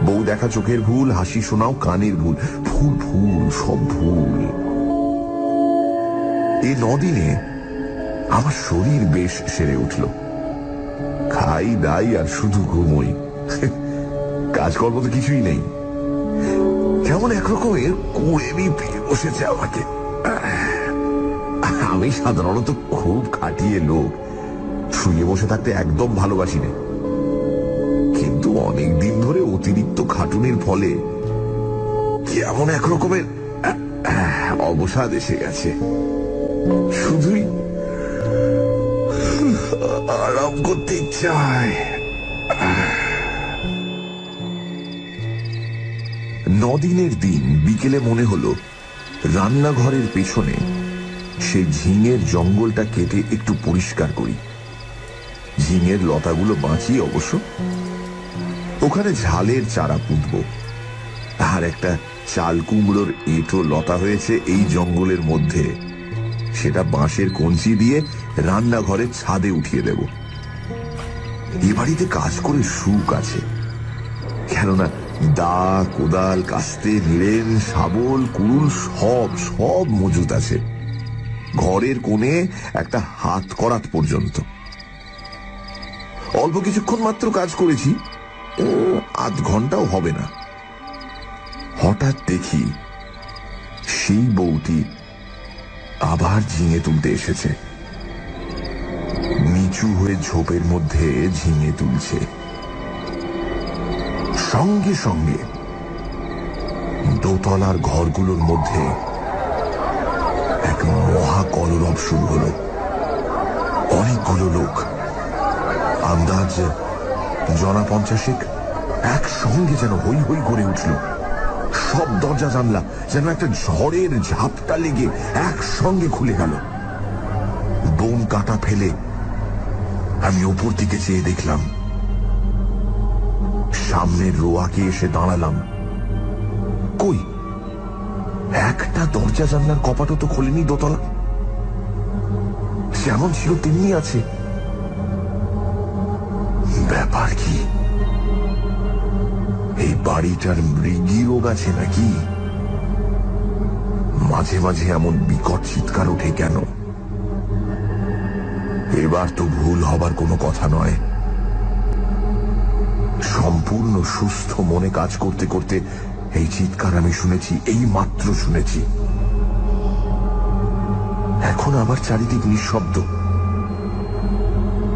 বউ দেখা চোখের ভুল, হাসি শোনাও কানের ভুল, ভুল ভুল, সব ভুল। এই 9 দিনে আমার শরীর বেশ সেরে উঠল। খাই দাই আর শুধু ঘুমোই, কাজকর্ম তো কিছুই নেই। কেমন একরকমের কুড়েমি পেয়ে বসেছে আমাকে। আমি সাধারণত খুব খাটিয়ে লোক, শুয়ে বসে থাকতে একদম ভালোবাসি না। কিন্তু অনেক দিন ধরে অতিরিক্ত খাটুনির ফলে কেমন একরকমের অবসাদ এসে গেছে, শুধুই আরাম করতে ইচ্ছা হয়। নদিনের দিন বিকেলে মনে হলো রান্নাঘরের পেছনে সেই ঝিঙের জঙ্গলটা কেটে একটু পরিষ্কার করি। ঝিঙের লতাগুলো বাঁচিয়ে অবশ্য। ওখানে ঝালের চারা পুঁতব। আর একটা চাল কুমড়োর এঁটো লতা হয়েছে এই জঙ্গলের মধ্যে, সেটা বাঁশের কঞ্চি দিয়ে রান্নাঘরের ছাদে উঠিয়ে দেব। এ বাড়িতে কাজ করে সুখ আছে, কেননা দা, কোদাল, কাস্তে, নিড়েন, শাবল, কুড়ুল সব সব মজুত আছে। ঘরের কোণে একটা হাত করাত পর্যন্ত। অল্প কিছুক্ষণ মাত্র কাজ করেছি, আধ ঘন্টাও হবে না। হঠাৎ দেখি সেই বউটি আবার ঝিঙে তুলতে এসেছে। নিচু হয়ে ঝোপের মধ্যে ঝিঙে তুলছে। সঙ্গে সঙ্গে দোতলার ঘরগুলোর মধ্যে এক মহা কলরব শুরু হলো। অনেকগুলো লোক, আন্দাজ 50 একসঙ্গে যেন হই হই করে উঠল। সব দরজা জানলা যেন একটা ঝড়ের ঝাপটা লেগে একসঙ্গে খুলে গেল। বোম কাটা ফেলে আমি ওপর দিকে চেয়ে দেখলাম, সামনের রোয়াকে এসে দাঁড়ালাম। কই, একটা দরজা জানলার কপাটও তো খোলেনি দোতলা। যেমন ছিল তেমনি আছে। ব্যাপার কি? এই বাড়িটার মৃগী রোগ আছে নাকি? মাঝে মাঝে এমন বিকট চিৎকার ওঠে কেন? এবার তো ভুল হবার কোনো কথা নয়। সম্পূর্ণ সুস্থ মনে কাজ করতে করতে এই চিৎকার আমি শুনেছি, এই মাত্র শুনেছি। এখন আবার চারিদিক নিঃশব্দ,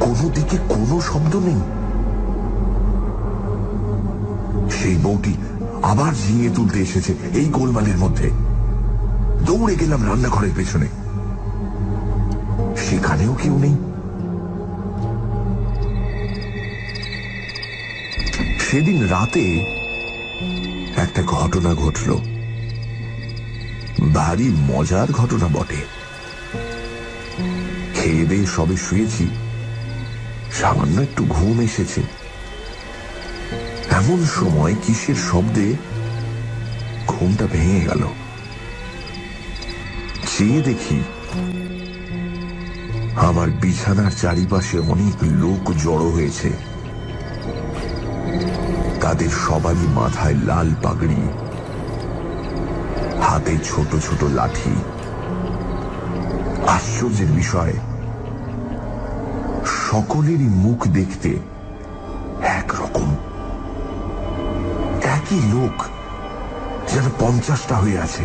কোনো দিকে কোনো শব্দ নেই। সেই বউটি আবার ঝিঙে তুলতে এসেছে এই গোলমালের মধ্যে। দৌড়ে গেলাম রান্নাঘরের পেছনে, সেখানেও কেউ নেই। সেদিন রাতে একটা ঘটনা ঘটল, ভারী মজার ঘটনা বটে। খেয়ে দিয়ে সবে শুয়েছি, সামান্য একটু ঘুম এসেছে। এমন সময় কিসের শব্দে ঘুমটা ভেঙে গেল। চেয়ে দেখি আমার বিছানার চারিপাশে অনেক লোক জড়ো হয়েছে। তাদের সবারই মাথায় লাল পাগড়ি, হাতে ছোট ছোট লাঠি। আশ্চর্যের বিষয়, সকলেরই মুখ দেখতে একরকম। একই লোক, যেন 50টা হয়ে আছে।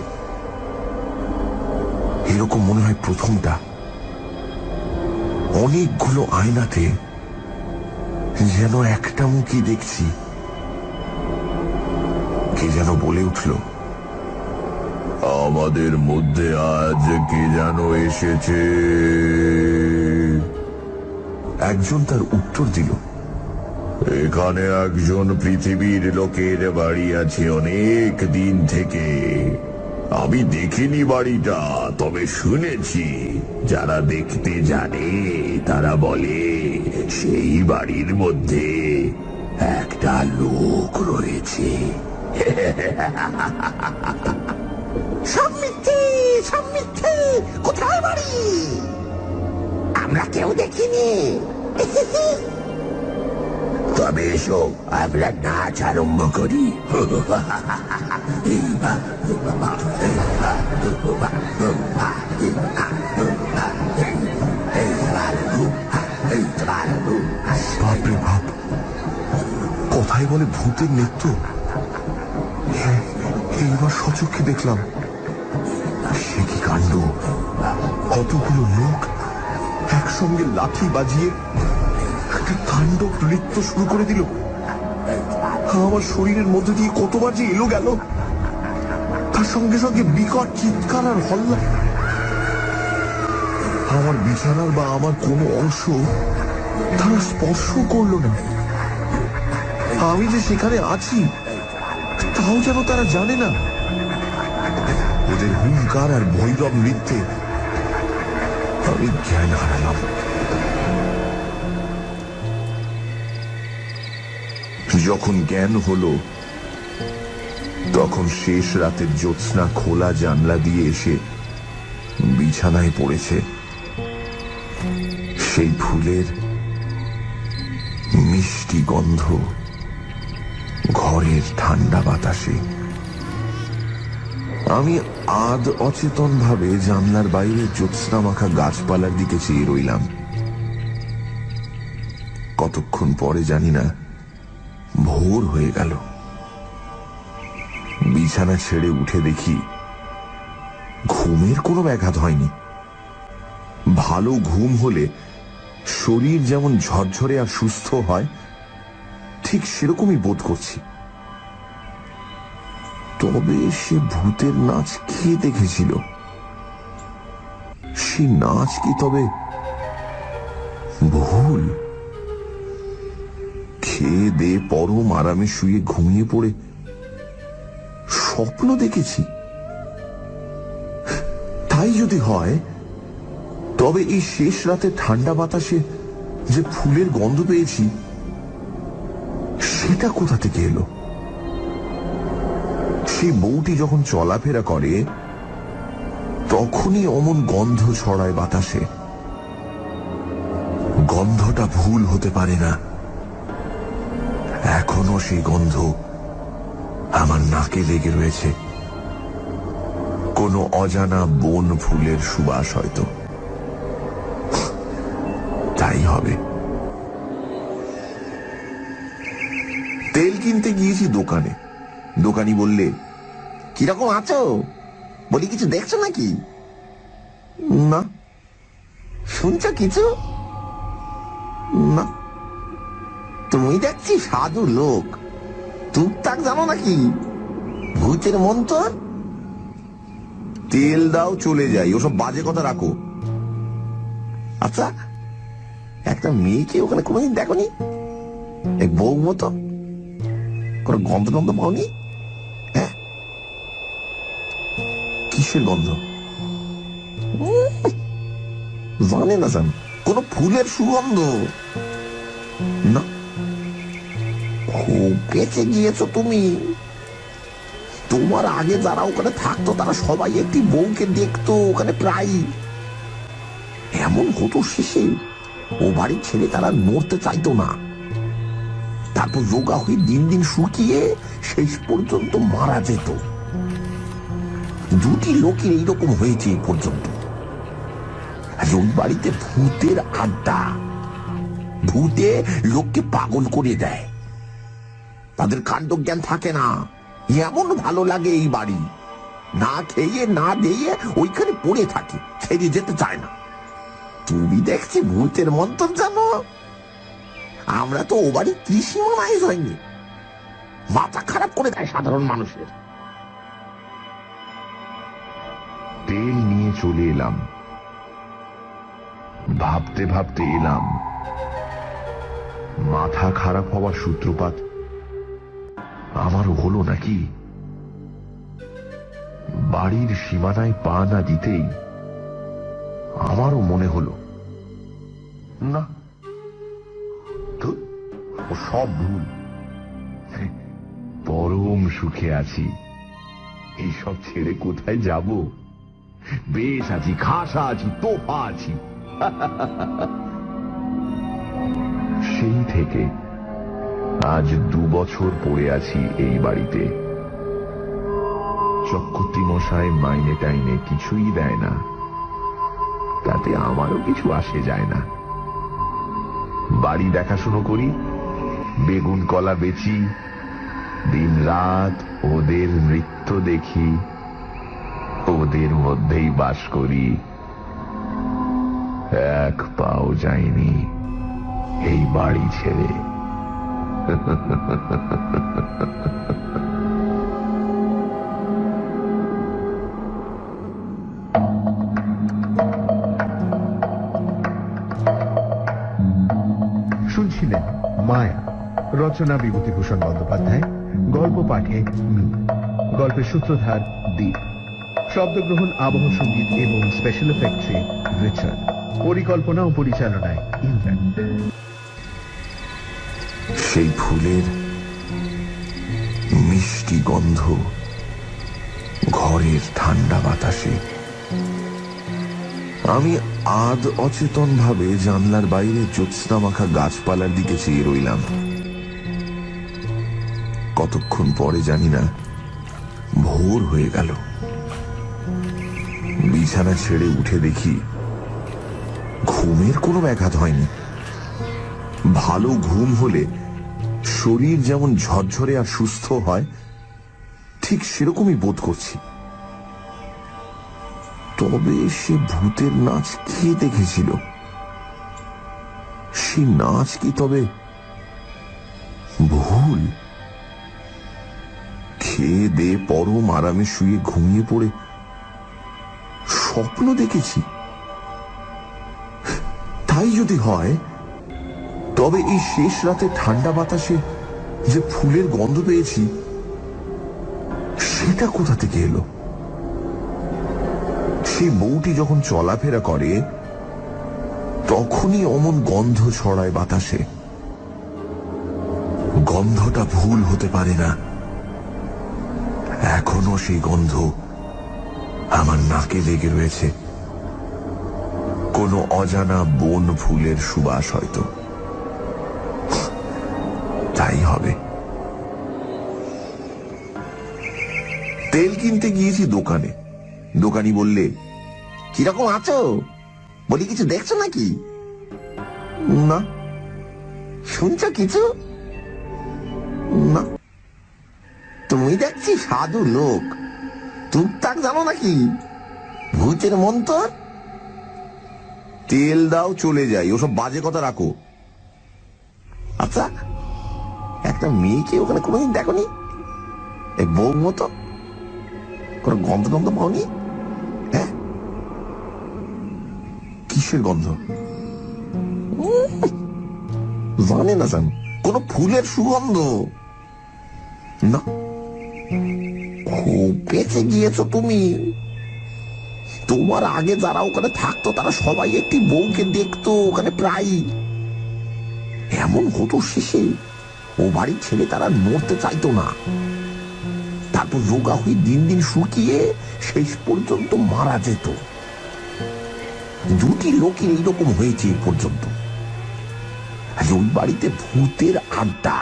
এরকম মনে হয় প্রথমটা। অনেকগুলো আয়নাতে যেন একটা মুখই দেখছি। কে যেন বলে উঠল, আমাদের মধ্যে আজ কে যেন এসেছে। একজন তার উত্তর দিল, এখানে একজন পৃথিবীর লোকের বাড়ি আছে অনেক দিন থেকে। আমি দেখিনি বাড়িটা, তবে শুনেছি। যারা দেখতে জানে তারা বলে সেই বাড়ির মধ্যে একটা লোক রয়েছে। সব মিথ্যে, সব মিথ্যে। কোথায় বাড়ি? আমরা কেউ দেখিনি। তবে এসো, আমরা নাচ আরম্ভ করি। বাপরে বাপ, কথায় বলে ভূতের নৃত্য। এইবার সচক্ষে দেখলাম, সে কি কাণ্ড! কতগুলো লোক একসঙ্গে লাঠি বাজিয়ে একটা তাণ্ডব নৃত্য শুরু করে দিল। আমার শরীরের মধ্যে দিয়ে কতবার যে এলো গেল তার সঙ্গে সঙ্গে বিকট চিৎকার আর হল্লা। আমার বিছানার বা আমার কোনো অংশ তারা স্পর্শ করলো না। আমি যে সেখানে আছি তাও যেন তারা জানে না। ওদের হুঙ্কার আর ভৈরব নৃত্যে আমি জ্ঞান হারালাম। যখন জ্ঞান হলো তখন শেষ রাতের জ্যোৎস্না খোলা জানলা দিয়ে এসে বিছানায় পড়েছে সেই ফুলের মিষ্টি গন্ধ ঘরের ঠান্ডা বাতাসে। আমি আধ অচেতন ভাবে জানলার বাইরে জ্যোৎস্না মাখা গাছপালার দিকে চেয়ে রইলাম। কতক্ষণ পরে জানি না ভোর হয়ে গেল। বিছানা ছেড়ে উঠে দেখি ঘুমের কোনো ব্যাঘাত হয়নি। ভালো ঘুম হলে শরীর যেমন ঝরঝরে আর সুস্থ হয় ঠিক সেরকমই বোধ করছি। তবে সে ভূতের নাচ কে দেখেছিল? সে নাচ কি তবে ভুল? খেয়ে দে পরম আরামে শুয়ে ঘুমিয়ে পড়ে স্বপ্ন দেখেছি? তাই যদি হয় তবে এই শেষ রাতে ঠান্ডা বাতাসে যে ফুলের গন্ধ পেয়েছি সেটা কোথা থেকে এলো? সেই বউটি যখন চলাফেরা করে তখনই অমন গন্ধ ছড়ায় বাতাসে। গন্ধটা ভুল হতে পারে না। এখনো সেই গন্ধ আমার নাকে লেগে রয়েছে। কোনো অজানা বন ফুলের সুবাস হয়তো। তাই হবে। তেল কিনতে গিয়েছি দোকানে। দোকানি বললে, কিরকম আছো? বলি, কিছু দেখছো নাকি? না। শুনছো কিছু? না। তুমি দেখছি সাধু লোক, টুকটাক জানো নাকি ভূতের মন্ত্র? তেল দাও, চলে যাই, ওসব বাজে কথা রাখো। আচ্ছা, একটা মেয়েকে ওখানে কোনোদিন দেখোনি? এক বউ মতো কোনো গন্ধ টন্ধ পাওনি? হ্যাঁ, কিসের গন্ধ? জানে না জান, কোন ফুলের সুগন্ধ না। খুব বেঁচে গিয়েছো তুমি। তোমার আগে যারা ওখানে থাকতো তারা সবাই একটি বউকে দেখতো ওখানে প্রায়। এমন হতো শেষে ও বাড়ি ছেড়ে তারা নড়তে চাইতো না। তারপর যোগা হয়ে দিন দিন শুকিয়ে শেষ পর্যন্ত মারা যেত। দুটি লোকের এইরকম হয়েছে এই পর্যন্ত। ওই বাড়িতে ভূতের আড্ডা। ভূতে লোককে পাগল করে দেয়। তাদের কাণ্ড জ্ঞান থাকে না। এমন ভালো লাগে এই বাড়ি। না খেয়ে না দিয়ে ওইখানে পড়ে থাকে, ছেড়ে যেতে চায় না। তুমি দেখছি ভূতের মন্ত্র জানো। আমরা তো ও বাড়ি ত্রিসীমানায় হয়নি। মাথা খারাপ করে দেয় সাধারণ মানুষের। তেল নিয়ে চলে এলাম। ভাবতে ভাবতে এলাম মাথা খারাপ হওয়ার সূত্রপাত আমারও হলো নাকি। বাড়ির সীমানায় পা না দিতেই আমারও মনে হলো, না, ও সব ভুল। পরম সুখে আছি, এইসব ছেড়ে কোথায় যাব? বেশ আছি, খাসা আছি, তোফা আছি। সেই থেকে আজ 2 বছর পড়ে আছি এই বাড়িতে। চক্রবর্তী মশাই মাইনে টাইনে কিছুই দেয় না, তাতে আমারও কিছু আসে যায় না। বাড়ি দেখাশুনো করি, বেগুন কলা বেচি, দিন রাত ওদের নৃত্য দেখি, ওদের মধ্যেই বাস করি। এক পাও যায়নি এই বাড়ি ছেড়ে। শুনছিলেন মায়া, রচনা বিভূতিভূষণ বন্দ্যোপাধ্যায়, গল্প পাঠে গল্পের সূত্রধার দীপ, শব্দগ্রহণ, আবহ সঙ্গীত এবং স্পেশাল এফেক্টসে রিচার্ড, পরিকল্পনা ও পরিচালনায় ইন্দ্রাণ। সেই ফুলের মিষ্টি গন্ধ ঘরের ঠান্ডা বাতাসে আমি আধ অচেতন ভাবে জানলার বাইরে জ্যোৎস্না মাখা গাছপালার দিকে চেয়ে রইলাম। কতক্ষণ পরে জানি না ভোর হয়ে গেল। বিছানা ছেড়ে উঠে দেখি ঘুমের কোনো ব্যাঘাত হয়নি। ভালো ঘুম হলে শরীর যেমন ঝরঝরে আর সুস্থ হয়, ঠিক সেরকমই বোধ করছি। তবে সে ভূতের নাচ কে দেখেছিল? সে নাচ কি তবে ভুল? খেয়ে দে পরম আরামে শুয়ে ঘুমিয়ে পড়ে স্বপ্ন দেখেছি? তাই যদি হয়, তবে এই শেষ রাতে ঠান্ডা বাতাসে যে ফুলের গন্ধ পেয়েছি, সেটা কোথা থেকে এলো? সেই বউটি যখন চলাফেরা করে তখনই অমন গন্ধ ছড়ায় বাতাসে। গন্ধটা ভুল হতে পারে না। এখনো সেই গন্ধ আমার নাকে লেগে রয়েছে। কোনো অজানা বন ফুলের সুবাস হয়তো। তাই হবে। তেল কিনতে গিয়েছি দোকানে। দোকানি বললে, কিরকম আছো? বলি, কিছু দেখছো নাকি? না। শুনছো কিছু? না। তুমি দেখছি সাধু লোক, টুকটাক জানো নাকি ভূতের মন্ত্র? তেল দাও, চলে যাই, ওসব বাজে কথা রাখো। আচ্ছা, একটা মেয়েকে ওখানে কোনোদিন দেখোনি? এই বউ মতো কোনো গন্ধ টন্ধ পাওনি? হ্যাঁ, কিসের গন্ধ? জানে না জান, কোন ফুলের সুগন্ধ না। খুব বেঁচে গিয়েছো তুমি। তোমার আগে যারা ওখানে থাকতো তারা সবাই একটি বউকে দেখতো ওখানে প্রায়। এমন হতো শেষে ও বাড়ির ছেলে তারা মরতে চাইতো না। তারপর রোগা হয়ে দিন দিন শুকিয়ে শেষ পর্যন্ত মারা যেত। দুটি লোকের এইরকম হয়েছে এ পর্যন্ত। ওই বাড়িতে ভূতের আড্ডা।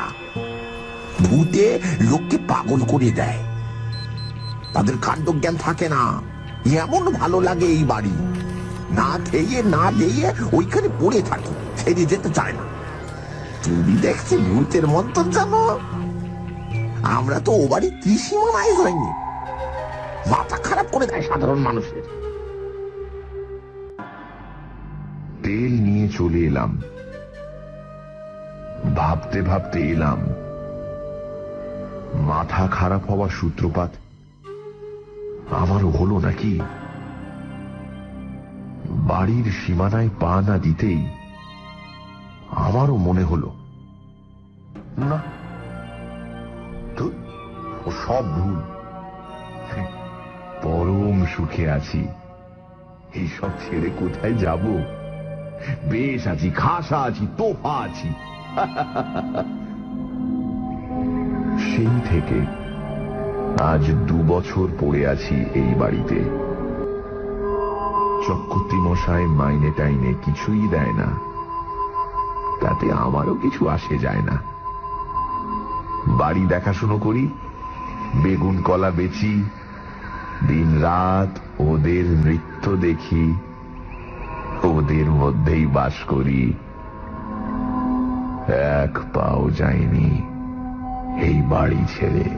ভূতে লোককে পাগল করে দেয়। তাদের কাণ্ডজ্ঞান থাকে না। এমন ভালো লাগে এই বাড়ি। না খেয়ে না দিয়ে ওইখানে পড়ে থাকে, ছেড়ে যেতে চায় না। তুমি দেখছি ভূতের মন্ত্র জানো। আমরা তো ও বাড়ি ত্রিসীমানায় যাইনি। মাথা খারাপ করে দেয় সাধারণ মানুষের। তেল নিয়ে চলে এলাম। ভাবতে ভাবতে এলাম, মাথা খারাপ হওয়ার সূত্রপাত আমারও হলো নাকি? বাড়ির সীমানায় পা না দিতেই আমারও মনে হলো, না, ও সব ভুল। পরম সুখে আছি। এইসব ছেড়ে কোথায় যাব? বেশ আছি, খাসা আছি, তোফা আছি। সেই থেকে আজ 2 বছর পড়ে আছি এই বাড়িতে। চক্রবর্তী মশাই মাইনে টাইনে কিছুই দেয় না, তাতে আমারও কিছু আসে যায় না। বাড়ি দেখাশুনো করি, বেগুন কলা বেচি, দিন রাত ওদের নৃত্য দেখি, ওদের মধ্যেই বাস করি। এক পাও যায়নি এই বাড়ি ছেড়ে।